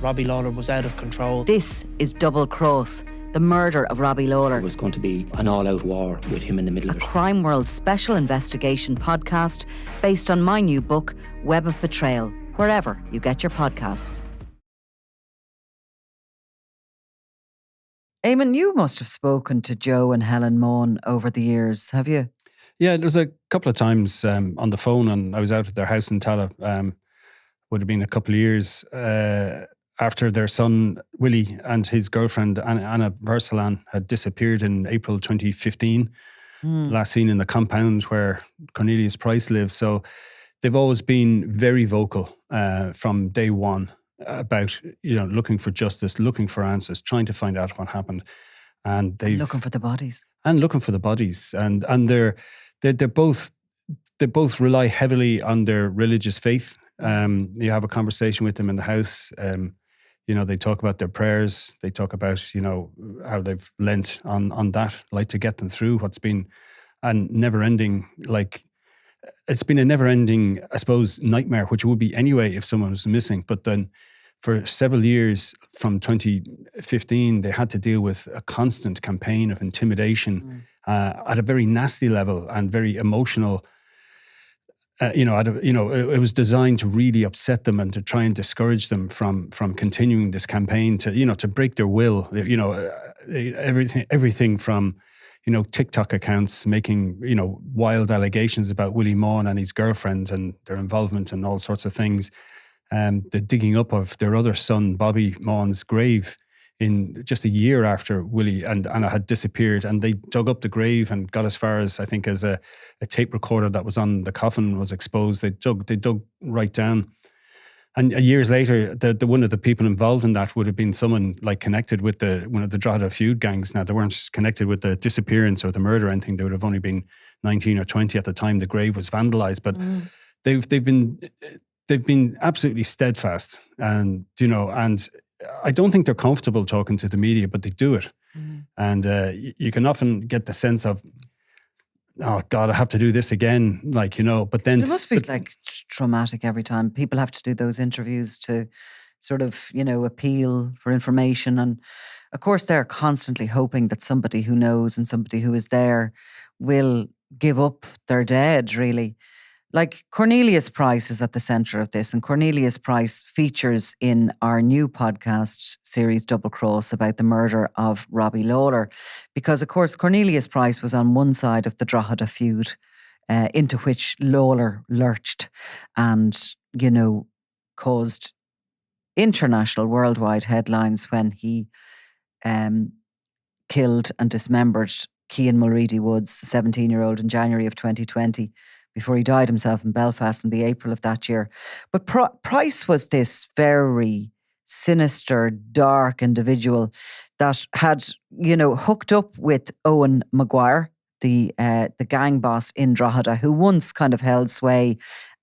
Robbie Lawler was out of control. This is Double Cross, the murder of Robbie Lawler. It was going to be an all-out war with him in the middle of it. A Crime World special investigation podcast based on my new book, Web of Betrayal, wherever you get your podcasts. Eamon, you must have spoken to Joe and Helen Maughan over the years, have you? Yeah, there was a couple of times on the phone, and I was out at their house in Tala. Would have been a couple of years after their son, Willie, and his girlfriend, Ana Varslavane, had disappeared in April 2015. Last seen in the compound where Cornelius Price lives. So they've always been very vocal from day one about, looking for justice, looking for answers, trying to find out what happened. And they've looking for the bodies. And they're both rely heavily on their religious faith. You have a conversation with them in the house. They talk about their prayers. They talk about, how they've lent on that, like to get them through what's been a never-ending, it's been a never-ending, I suppose, nightmare, which it would be anyway if someone was missing. But then for several years from 2015, they had to deal with a constant campaign of intimidation at a very nasty level and very emotional. It was designed to really upset them and to try and discourage them from continuing this campaign to break their will. Everything from TikTok accounts making wild allegations about Willie Maughan and his girlfriend and their involvement in all sorts of things. The digging up of their other son Bobby Maughan's grave in just a year after Willie and Anna had disappeared, and they dug up the grave and got as far as, I think, as a tape recorder that was on the coffin was exposed. They dug right down. And years later, the one of the people involved in that would have been someone connected with one of the Drogheda feud gangs. Now, they weren't connected with the disappearance or the murder or anything. They would have only been 19 or 20 at the time the grave was vandalized. But they've been absolutely steadfast, and and I don't think they're comfortable talking to the media, but they do it. And you can often get the sense of, oh God, I have to do this again, but then... It must be traumatic every time. People have to do those interviews to sort of, appeal for information. And of course, they're constantly hoping that somebody who knows and somebody who is there will give up their dead, really. Cornelius Price is at the centre of this, and Cornelius Price features in our new podcast series Double Cross about the murder of Robbie Lawler, because of course Cornelius Price was on one side of the Drogheda feud into which Lawler lurched and, caused international, worldwide headlines when he killed and dismembered Cian Mulready Woods, 17-year-old, in January of 2020. Before he died himself in Belfast in the April of that year. But Price was this very sinister, dark individual that had, hooked up with Owen Maguire, the gang boss in Drogheda, who once kind of held sway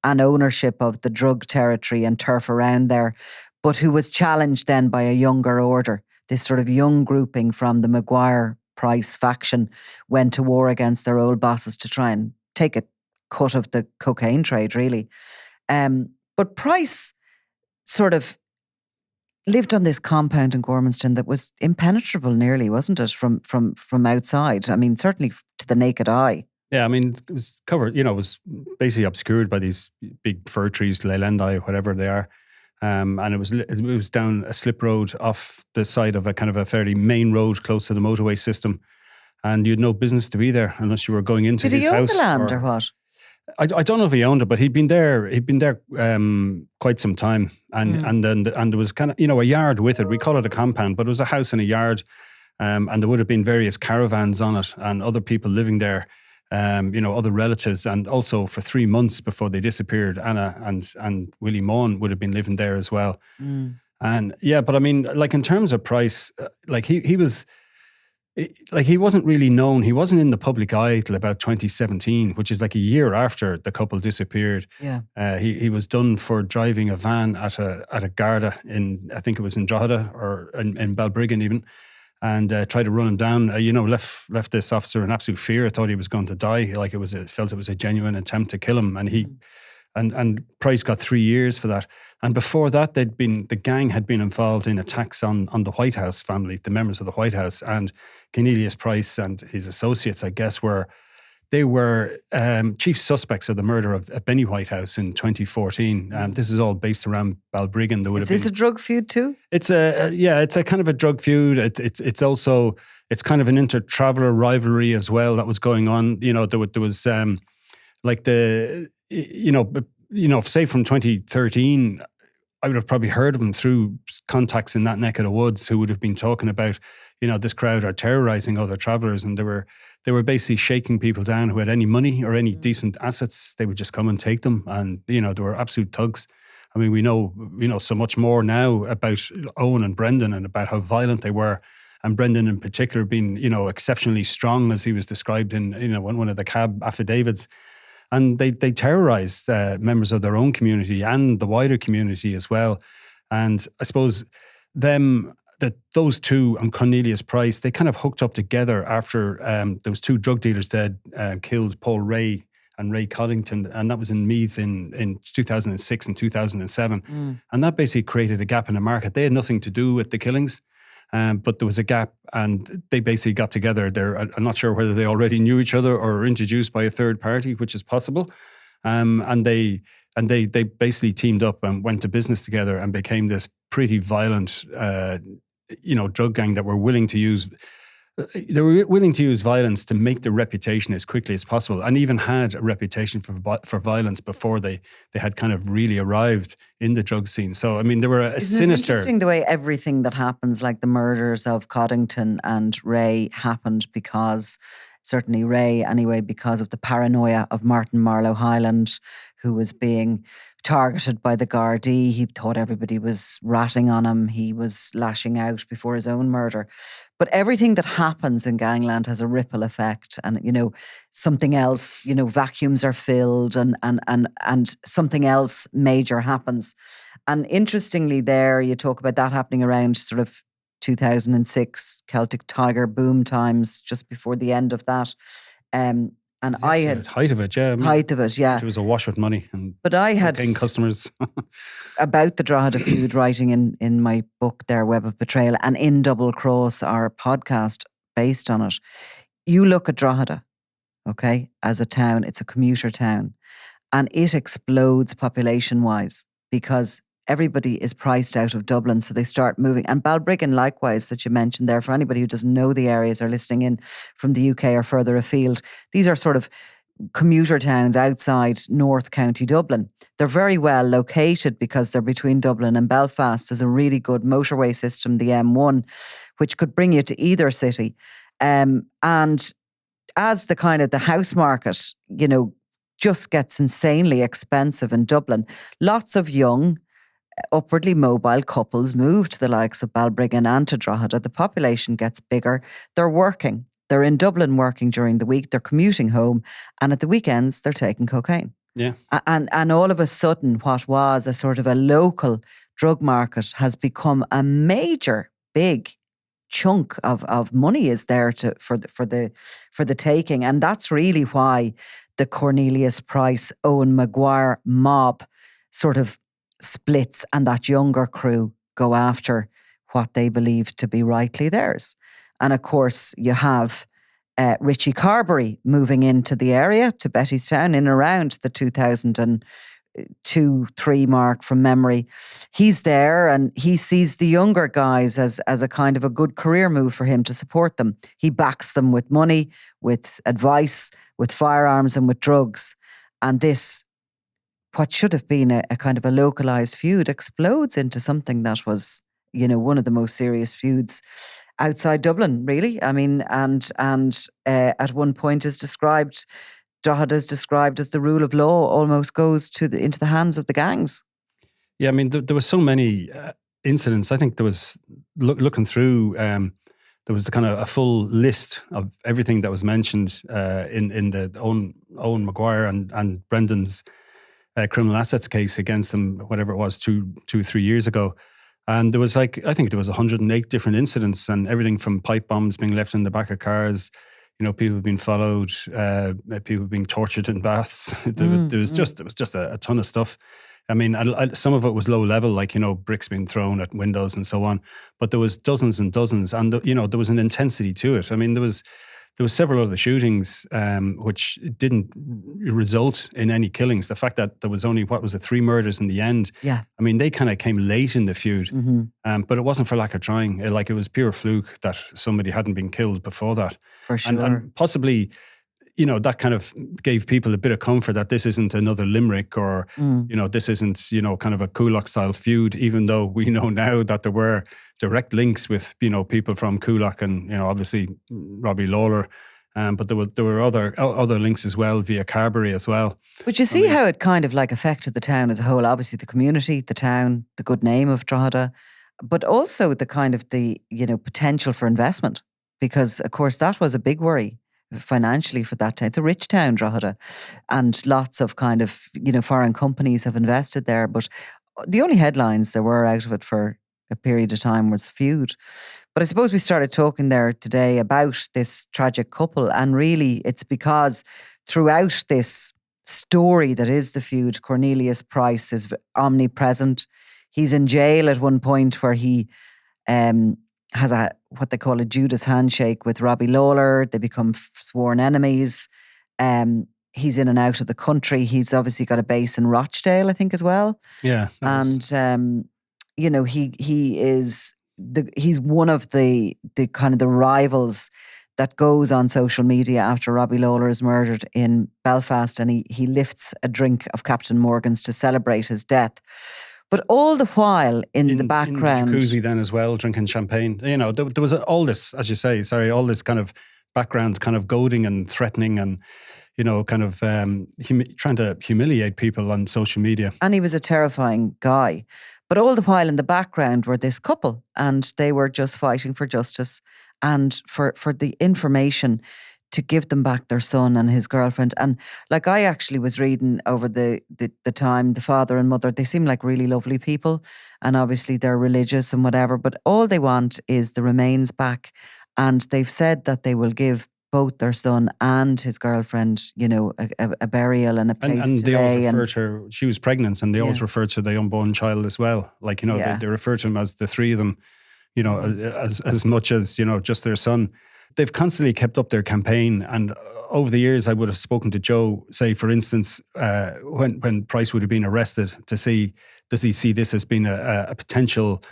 and ownership of the drug territory and turf around there, but who was challenged then by a younger order. This sort of young grouping from the Maguire-Price faction went to war against their old bosses to try and take it cut of the cocaine trade, really. But Price sort of lived on this compound in Gormanstown that was impenetrable nearly, wasn't it, from outside? I mean, certainly to the naked eye. Yeah, I mean, it was covered, it was basically obscured by these big fir trees, leylandii, whatever they are. And it was down a slip road off the side of a kind of a fairly main road close to the motorway system. And you had no business to be there unless you were going into his house. Did he own the land or what? I don't know if he owned it, but he'd been there quite some time, and there was kind of a yard with it. We call it a compound, but it was a house and a yard, and there would have been various caravans on it and other people living there, other relatives, and also for 3 months before they disappeared, Anna and Willie Maughan would have been living there as well. And yeah, but I mean, in terms of Price, he was. He wasn't really known. He wasn't in the public eye till about 2017, which is a year after the couple disappeared. Yeah. He was done for driving a van at a Garda in, I think it was in Drogheda or in Balbriggan even, and tried to run him down. Left this officer in absolute fear. Thought he was going to die. Felt it was a genuine attempt to kill him, and he And Price got 3 years for that. And before that, the gang had been involved in attacks on the White House family, the members of the White House. And Cornelius Price and his associates, I guess, were chief suspects of the murder of Benny Whitehouse in 2014. This is all based around Balbriggan. Is this a drug feud too? It's a kind of a drug feud. It's also kind of an inter-traveller rivalry as well that was going on. You know, there was like say from 2013, I would have probably heard of them through contacts in that neck of the woods who would have been talking about, this crowd are terrorising other travellers, and they were basically shaking people down who had any money or any decent assets. They would just come and take them, and they were absolute thugs. I mean, we know so much more now about Owen and Brendan and about how violent they were, and Brendan in particular being exceptionally strong, as he was described in one of the cab affidavits. And they terrorised members of their own community and the wider community as well. And I suppose those two and Cornelius Price, they kind of hooked up together after those two drug dealers killed Paul Ray and Ray Coddington, and that was in Meath in 2006 and 2007. And that basically created a gap in the market. They had nothing to do with the killings. But there was a gap, and they basically got together. I'm not sure whether they already knew each other or were introduced by a third party, which is possible. And they basically teamed up and went to business together and became this pretty violent, drug gang that were willing to use. They were willing to use violence to make their reputation as quickly as possible, and even had a reputation for violence before they had kind of really arrived in the drug scene. So, I mean, they were a Isn't sinister. it interesting the way everything that happens, like the murders of Coddington and Ray, happened because, certainly Ray anyway, because of the paranoia of Martin Marlowe Hyland, who was being targeted by the Gardaí. He thought everybody was ratting on him. He was lashing out before his own murder. But everything that happens in gangland has a ripple effect, and something else. Vacuums are filled, and something else major happens. And interestingly, there you talk about that happening around sort of 2006 Celtic Tiger boom times, just before the end of that. And I had height of it, yeah. Height of it, yeah. It was awash with money, but I had getting customers about the Drogheda feud, writing in my book there, Web of Betrayal, and in Double Cross, our podcast based on it. You look at Drogheda, okay, as a town. It's a commuter town, and it explodes population wise because everybody is priced out of Dublin, so they start moving. And Balbriggan, likewise, that you mentioned there, for anybody who doesn't know the areas or listening in from the UK or further afield, these are sort of commuter towns outside North County Dublin. They're very well located because they're between Dublin and Belfast. There's a really good motorway system, the M1, which could bring you to either city. And as the house market, just gets insanely expensive in Dublin, lots of young, upwardly mobile couples move to the likes of Balbriggan and to Drogheda. The population gets bigger. They're working. They're in Dublin working during the week. They're commuting home, and at the weekends they're taking cocaine. Yeah. And all of a sudden, what was a sort of a local drug market has become a major, big chunk of money is there for the taking, and that's really why the Cornelius Price, Owen Maguire mob sort of splits, and that younger crew go after what they believe to be rightly theirs. And of course, you have Richie Carberry moving into the area, to Bettystown, in around the 2002-03 mark from memory. He's there, and he sees the younger guys as a kind of a good career move for him to support them. He backs them with money, with advice, with firearms, and with drugs. And this, what should have been a kind of a localised feud, explodes into something that was, one of the most serious feuds outside Dublin, really. I mean, and at one point Drogheda is described as the rule of law almost goes into the hands of the gangs. Yeah, I mean, there were so many incidents. I think there was, looking through, there was the kind of a full list of everything that was mentioned in the Owen Maguire and Brendan's criminal assets case against them, whatever it was, 3 years ago. And there was I think there was 108 different incidents, and everything from pipe bombs being left in the back of cars, people being followed, people being tortured in baths. There was just a ton of stuff. I mean, some of it was low level, like, bricks being thrown at windows and so on. But there was dozens and dozens, and there was an intensity to it. I mean, there was several other shootings which didn't result in any killings. The fact that there was only 3 murders in the end. Yeah. I mean, they kind of came late in the feud, but it wasn't for lack of trying. It was pure fluke that somebody hadn't been killed before that. For sure. And possibly, that kind of gave people a bit of comfort that this isn't another Limerick or, this isn't, kind of a Coolock style feud, even though we know now that there were direct links with, people from Coolock and, obviously Robbie Lawler. But there were other links as well via Carberry as well. But you see how it kind of affected the town as a whole, obviously the community, the town, the good name of Drogheda, but also the kind of the, potential for investment, because of course that was a big worry financially for that town. It's a rich town, Drogheda, and lots of kind of, foreign companies have invested there. But the only headlines there were out of it for a period of time was feud. But I suppose we started talking there today about this tragic couple, and really it's because throughout this story that is the feud, Cornelius Price is omnipresent. He's in jail at one point where he has what they call a Judas handshake with Robbie Lawler. They become sworn enemies. He's in and out of the country. He's obviously got a base in Rochdale, I think, as well. Yeah. And he's one of the kind of the rivals that goes on social media after Robbie Lawler is murdered in Belfast, and he lifts a drink of Captain Morgan's to celebrate his death. But all the while in the background, in the jacuzzi then as well, drinking champagne. There was all this, as you say, all this kind of background, kind of goading and threatening, and kind of trying to humiliate people on social media. And he was a terrifying guy. But all the while in the background were this couple, and they were just fighting for justice and for the information to give them back their son and his girlfriend. And I actually was reading over the time, the father and mother, they seem like really lovely people, and obviously they're religious and whatever, but all they want is the remains back. And they've said that they will give both their son and his girlfriend, a burial and a place and to they lay. always refer to her, she was pregnant, and they always refer to the unborn child as well. They refer to him as the three of them, as much as, just their son. They've constantly kept up their campaign, and over the years I would have spoken to Joe, say for instance, when Price would have been arrested, to see, does he see this as being a potential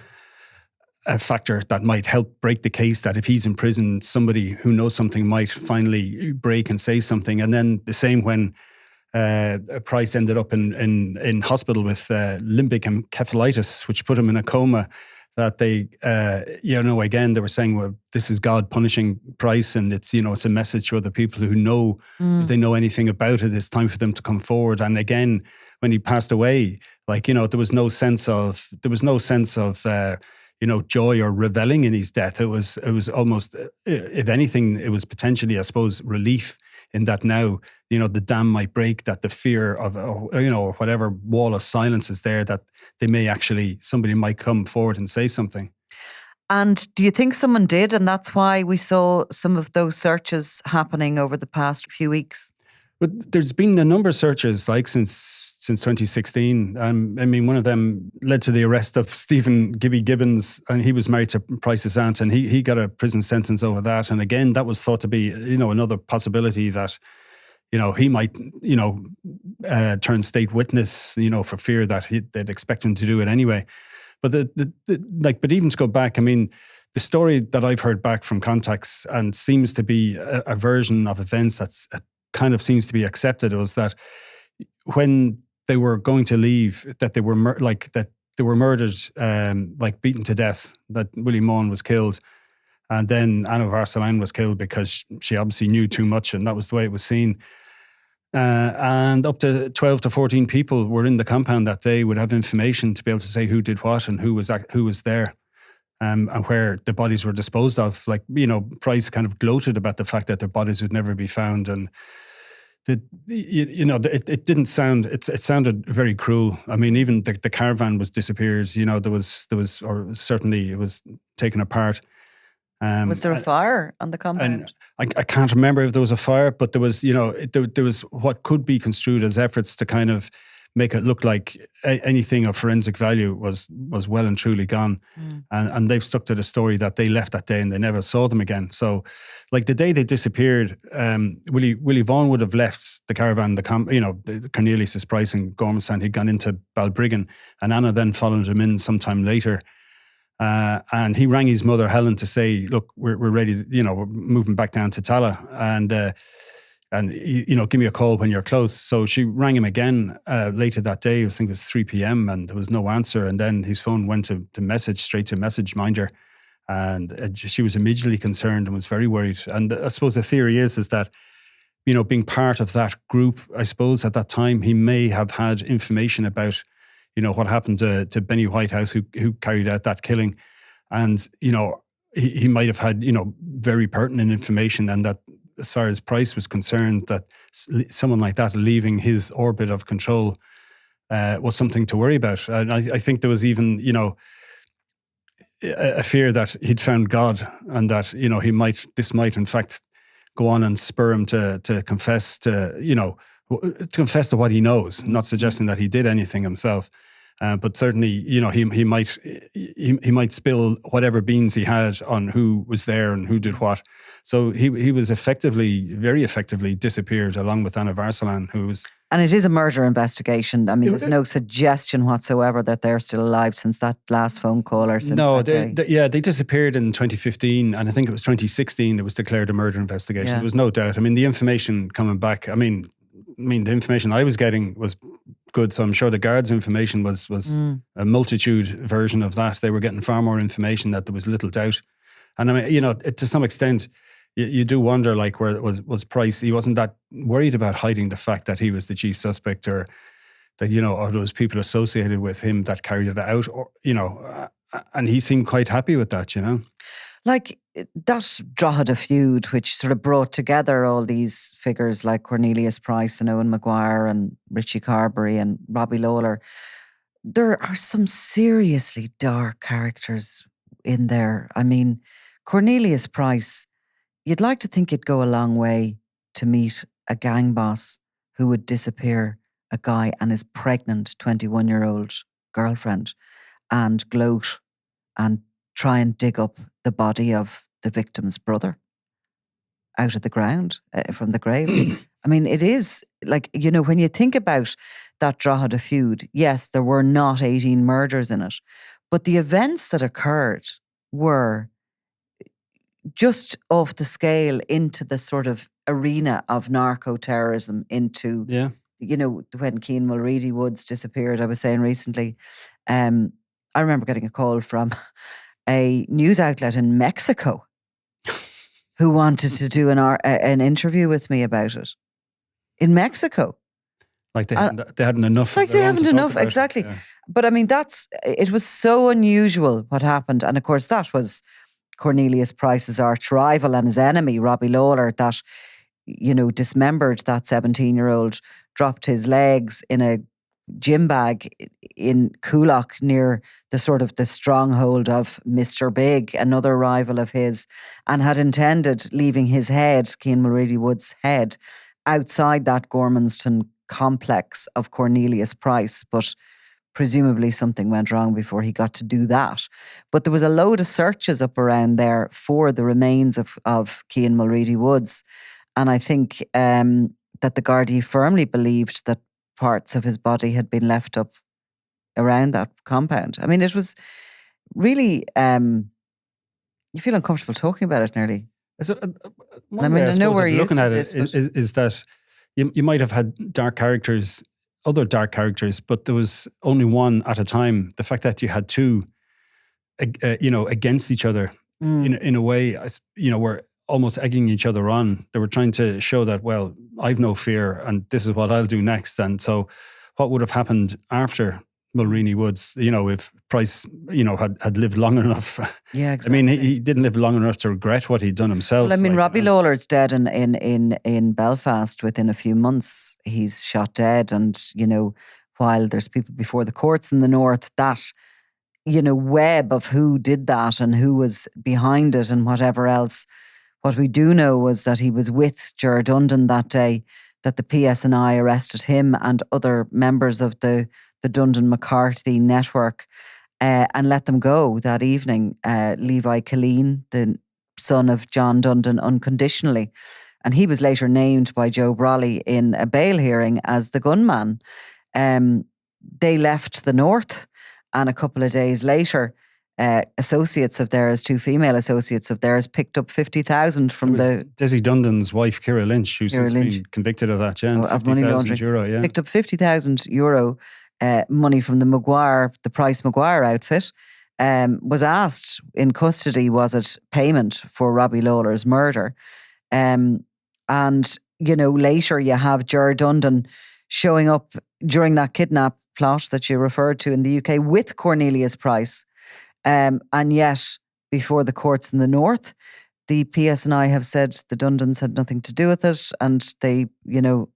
factor that might help break the case, that if he's in prison, somebody who knows something might finally break and say something. And then the same when Price ended up in hospital with limbic encephalitis, which put him in a coma, that they, again, they were saying, well, this is God punishing Price, and it's, it's a message to other people who know, if they know anything about it, it's time for them to come forward. And again, when he passed away, there was no sense of, joy or reveling in his death. It was almost, if anything, it was potentially, I suppose, relief in that now, the dam might break, that the fear of, or whatever wall of silence is there, that somebody might come forward and say something. And do you think someone did, and that's why we saw some of those searches happening over the past few weeks? But there's been a number of searches, since 2016. I mean, one of them led to the arrest of Stephen Gibby Gibbons, and he was married to Price's aunt, and he got a prison sentence over that. And again, that was thought to be, another possibility that, he might, turn state witness, for fear that they'd expect him to do it anyway. But but even to go back, I mean, the story that I've heard back from contacts, and seems to be a version of events that's kind of seems to be accepted, was that when they were going to leave, that they were murdered, beaten to death, that Willie Maughan was killed. And then Ana Varslavane was killed because she obviously knew too much, and that was the way it was seen. And up to 12 to 14 people were in the compound that day, would have information to be able to say who did what and who was there, and where the bodies were disposed of. Price kind of gloated about the fact that their bodies would never be found, and it didn't sound. It sounded very cruel. I mean, even the caravan was disappeared. There was, or certainly it was taken apart. Was there a fire on the compound? And I can't remember if there was a fire, but there was, there was what could be construed as efforts to kind of make it look like anything of forensic value was well and truly gone. And they've stuck to the story that they left that day and they never saw them again. So, like the day they disappeared, Willie Vaughan would have left the caravan, Cornelius Price in Gormanstown. He'd gone into Balbriggan, and Anna then followed him in sometime later. And he rang his mother Helen to say, "Look, we're ready. We're moving back down to Tala, and give me a call when you're close." So she rang him again later that day. I think it was 3 p.m. and there was no answer. And then his phone went to straight to message minder, and she was immediately concerned and was very worried. And I suppose the theory is that, being part of that group, I suppose at that time he may have had information about, what happened to Benny Whitehouse, who carried out that killing. And, he might have had, very pertinent information, and that as far as Price was concerned, that someone like that leaving his orbit of control was something to worry about. And I think there was even, a fear that he'd found God, and that, this might in fact go on and spur him to confess to what he knows, not suggesting that he did anything himself. But certainly, he might spill whatever beans he had on who was there and who did what. So he was very effectively disappeared along with Ana Varslavane, who was... And it is a murder investigation. I mean, there's no suggestion whatsoever that they're still alive since that last phone call or since that day. They disappeared in 2015, and I think it was 2016 it was declared a murder investigation. Yeah. There was no doubt. I mean, the information coming back, the information I was getting was good, so I'm sure the guards' information was a multitude version of that. They were getting far more information, that there was little doubt. And I mean, to some extent, you do wonder, like, where was Price? He wasn't that worried about hiding the fact that he was the chief suspect, or that, or those people associated with him that carried it out, or, and he seemed quite happy with that, Like that Drogheda feud, which sort of brought together all these figures like Cornelius Price and Owen Maguire and Richie Carberry and Robbie Lawler. There are some seriously dark characters in there. I mean, Cornelius Price, you'd like to think it'd go a long way to meet a gang boss who would disappear a guy and his pregnant 21-year-old girlfriend and gloat and try and dig up the body of the victim's brother out of the ground, from the grave. I mean, it is like, when you think about that Drogheda feud, yes, there were not 18 murders in it, but the events that occurred were just off the scale into the sort of arena of narco-terrorism, into, when Cian Mulready Woods disappeared, I was saying recently, I remember getting a call from a news outlet in Mexico who wanted to do an interview with me about it. In Mexico. Like they hadn't enough. Like they haven't enough, exactly. Yeah. But I mean, it was so unusual what happened. And of course, that was Cornelius Price's arch rival and his enemy, Robbie Lawler, that, dismembered that 17-year-old, dropped his legs in a gym bag in Coolock near the stronghold of Mr. Big, another rival of his, and had intended leaving his head, Cian Mulready Wood's head, outside that Gormanstown complex of Cornelius Price, but presumably something went wrong before he got to do that. But there was a load of searches up around there for the remains of Cian Mulready Woods, and I think that the Gardaí firmly believed that parts of his body had been left up around that compound. I mean, it was really, you feel uncomfortable talking about it nearly. So, I know where you're looking at it is that you might have had other dark characters, but there was only one at a time. The fact that you had two, against each other in a way, were almost egging each other on. They were trying to show that, well, I've no fear and this is what I'll do next. And so what would have happened after Mulready Woods, if Price, had lived long enough. Yeah, exactly. I mean, he didn't live long enough to regret what he'd done himself. Well, I mean, Robbie Lawler's dead in Belfast within a few months. He's shot dead, and, while there's people before the courts in the north, that web of who did that and who was behind it and whatever else. What we do know was that he was with Ger Dundon that day, that the PSNI arrested him and other members of the Dundon McCarthy network and let them go that evening. Levi Killeen, the son of John Dundon, unconditionally. And he was later named by Joe Brolly in a bail hearing as the gunman. They left the north, and a couple of days later, associates of theirs, 2 female associates of theirs, picked up 50,000 from the Desi Dundon's wife, Ciara Lynch, who's since been convicted of that, and of money laundering. €50,000, yeah. Picked up €50,000 money from the Price Maguire outfit. Was asked in custody, was it payment for Robbie Lawler's murder? And, later you have Ger Dundon showing up during that kidnap plot that you referred to in the UK with Cornelius Price. And yet, before the courts in the north, the PSNI have said the Dundons had nothing to do with it. And they,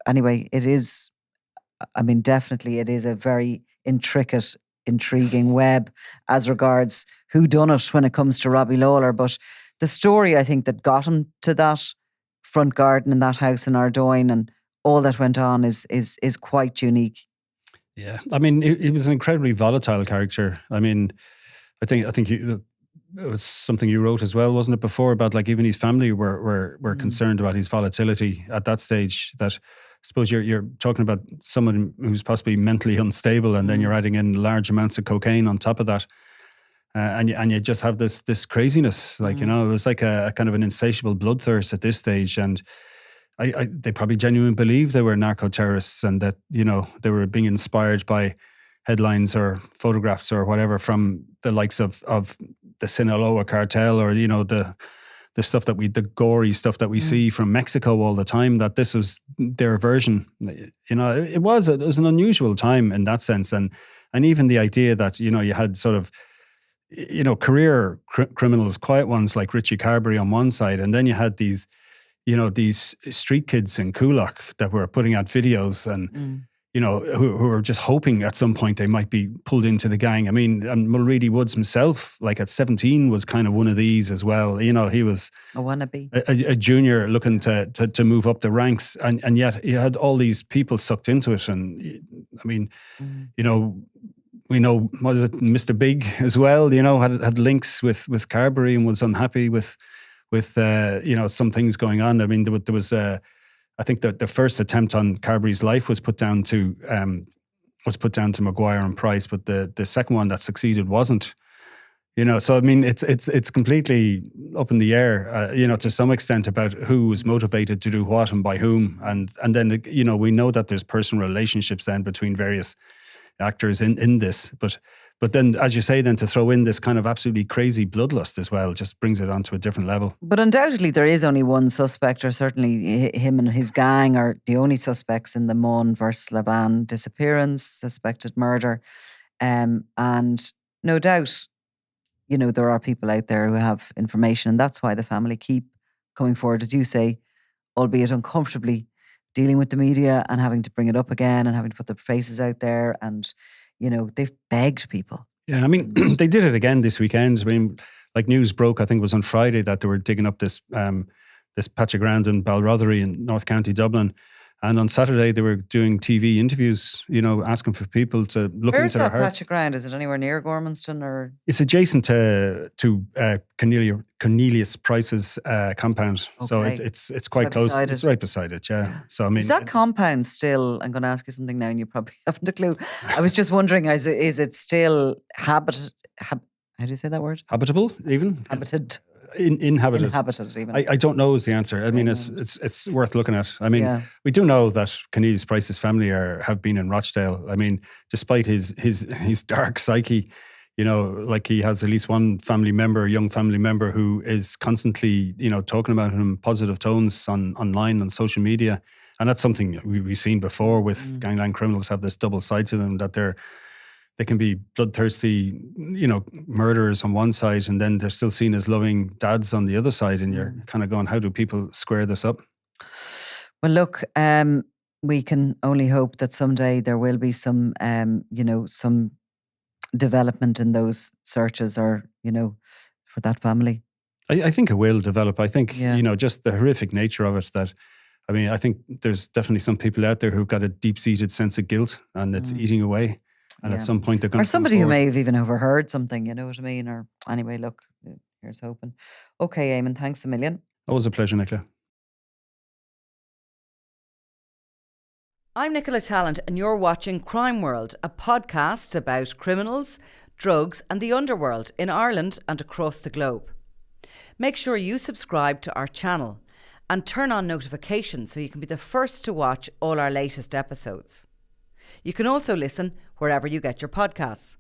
anyway, it is, definitely it is a very intriguing web as regards who done it when it comes to Robbie Lawler. But the story, I think, that got him to that front garden in that house in Ardoyne and all that went on is quite unique. Yeah, he was an incredibly volatile character. I think it was something you wrote as well, wasn't it, before, about like even his family were concerned about his volatility at that stage. That I suppose you're talking about someone who's possibly mentally unstable, and then you're adding in large amounts of cocaine on top of that. And you just have this craziness, like, it was like a kind of an insatiable bloodthirst at this stage. And they probably genuinely believed they were narco-terrorists, and that, they were being inspired by headlines or photographs or whatever from the likes of the Sinaloa cartel, or, the stuff that the gory stuff that we see from Mexico all the time, that this was their version. It was an unusual time in that sense. And even the idea that, you had sort of, career criminals, quiet ones like Richie Carberry on one side, and then you had these street kids in Coolock that were putting out videos and, who were just hoping at some point they might be pulled into the gang. And Mulready Woods himself, like at 17, was kind of one of these as well. He was a wannabe, a junior looking to move up the ranks, and yet he had all these people sucked into it. And we know, what is it, Mr. Big as well, had links with Carberry and was unhappy with some things going on. There was I think that the first attempt on Carberry's life was put down to Maguire and Price, but the second one that succeeded wasn't. So it's completely up in the air, to some extent, about who was motivated to do what and by whom, and then we know that there's personal relationships then between various actors in this, but then, as you say, then to throw in this kind of absolutely crazy bloodlust as well just brings it onto a different level. But undoubtedly there is only one suspect, or certainly him and his gang are the only suspects in the Ana Varslavane disappearance, suspected murder. And no doubt, there are people out there who have information, and that's why the family keep coming forward, as you say, albeit uncomfortably, dealing with the media and having to bring it up again and having to put their faces out there. And, they've begged people. Yeah, they did it again this weekend. Like news broke, I think it was on Friday, that they were digging up this patch of ground in Balrothery in North County Dublin. And on Saturday they were doing TV interviews, asking for people to look Where's into their hearts. Where's that patch of ground? Is it anywhere near Gormanstown, or? It's adjacent to Cornelius Price's compound. Okay. So it's quite close. It's right beside it, yeah. So is that compound still? I'm going to ask you something now, and you probably haven't a clue. I was just wondering, is it still how do you say that word? Habitable, even habited. Inhabited. Inhabited, even. I don't know is the answer. It's worth looking at. We do know that Cornelius Price's family have been in Rochdale. Despite his dark psyche, like he has at least one young family member who is constantly, talking about him in positive tones online on social media. And that's something we've seen before with gangland criminals, have this double side to them, that they can be bloodthirsty, murderers on one side, and then they're still seen as loving dads on the other side. And you're kind of going, how do people square this up? Well, look, we can only hope that someday there will be some development in those searches, or for that family? I think it will develop. I think, Yeah. just the horrific nature of it, that, I think there's definitely some people out there who've got a deep-seated sense of guilt, and it's eating away. And Yeah. at some point they're going Or to somebody who may have even overheard something, you know what I mean? Or anyway, look, here's hoping. Okay, Eamon, thanks a million. Always a pleasure, Nicola. I'm Nicola Tallant, and you're watching Crime World, a podcast about criminals, drugs and the underworld in Ireland and across the globe. Make sure you subscribe to our channel and turn on notifications so you can be the first to watch all our latest episodes. You can also listen wherever you get your podcasts.